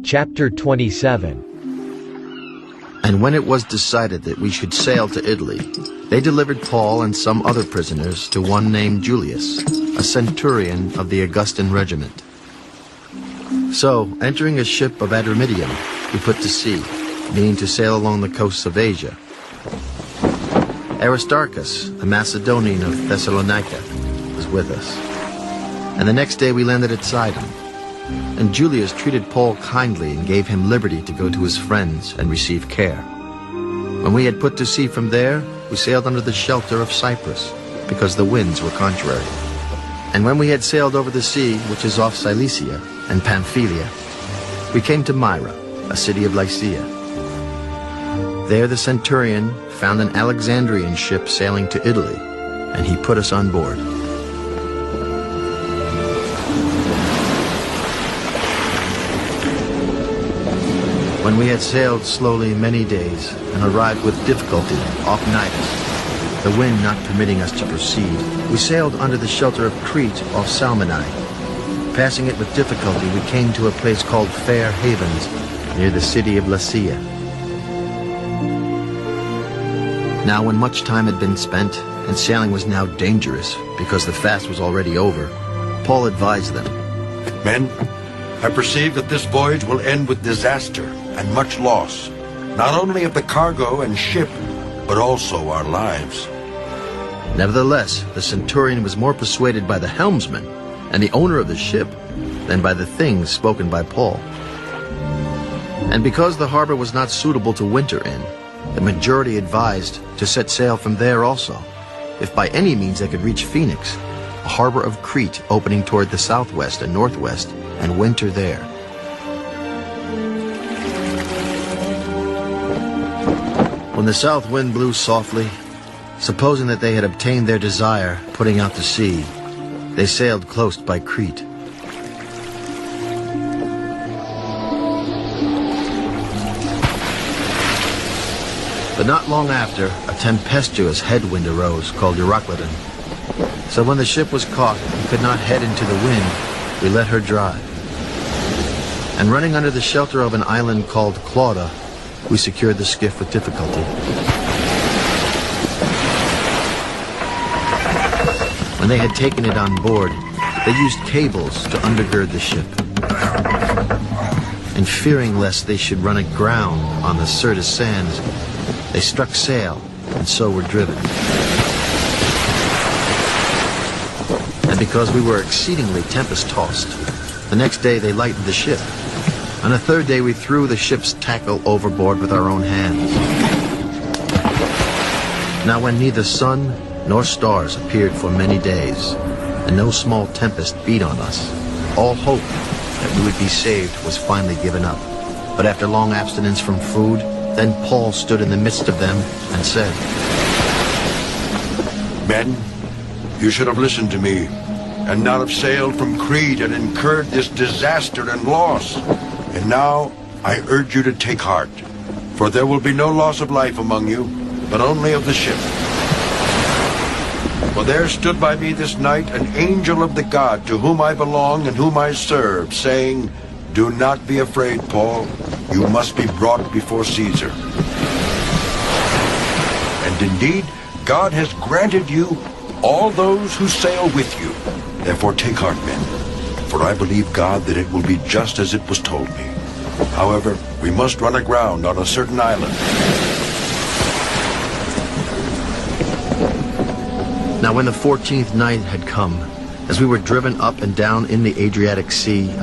Chapter 27. And when it was decided that we should sail to Italy, they delivered Paul and some other prisoners to one named Julius, a centurion of the Augustan regiment. So, entering a ship of Adramyttium, we put to sea, meaning to sail along the coasts of Asia. Aristarchus, a Macedonian of Thessalonica, was with us. And the next day we landed at Sidon. And Julius treated Paul kindly and gave him liberty to go to his friends and receive care. When we had put to sea from there, we sailed under the shelter of Cyprus, because the winds were contrary. And when we had sailed over the sea, which is off Cilicia and Pamphylia, we came to Myra, a city of Lycia. There the centurion found an Alexandrian ship sailing to Italy, and he put us on board. When we had sailed slowly many days and arrived with difficulty off Cnidus, the wind not permitting us to proceed, we sailed under the shelter of Crete off Salmone. Passing it with difficulty, we came to a place called Fair Havens, near the city of Lasea. Now when much time had been spent, and sailing was now dangerous, because the fast was already over, Paul advised them. Men, I perceive that this voyage will end with disaster and much loss, not only of the cargo and ship, but also our lives. Nevertheless, the centurion was more persuaded by the helmsman and the owner of the ship than by the things spoken by Paul. And because the harbor was not suitable to winter in, the majority advised to set sail from there also, if by any means they could reach Phoenix, a harbor of Crete opening toward the southwest and northwest, and winter there. When the south wind blew softly, supposing that they had obtained their desire, putting out to sea, they sailed close by Crete. But not long after, a tempestuous headwind arose called Euroclydon. So when the ship was caught and could not head into the wind, we let her drive. And running under the shelter of an island called Clauda, we secured the skiff with difficulty. When they had taken it on board, they used cables to undergird the ship. And fearing lest they should run aground on the Syrtis sands, they struck sail and so were driven. And because we were exceedingly tempest-tossed, the next day they lightened the ship. On the third day we threw the ship's tackle overboard with our own hands. Now when neither sun nor stars appeared for many days, and no small tempest beat on us, all hope that we would be saved was finally given up. But after long abstinence from food, then Paul stood in the midst of them and said, Men, you should have listened to me, and not have sailed from Crete and incurred this disaster and loss. And now I urge you to take heart, for there will be no loss of life among you, but only of the ship. For there stood by me this night an angel of the God to whom I belong and whom I serve, saying, Do not be afraid, Paul. You must be brought before Caesar. And indeed, God has granted you all those who sail with you. Therefore take heart, men, for I believe God that it will be just as it was told me. However, we must run aground on a certain island. Now when the 14th night had come, as we were driven up and down in the Adriatic Sea,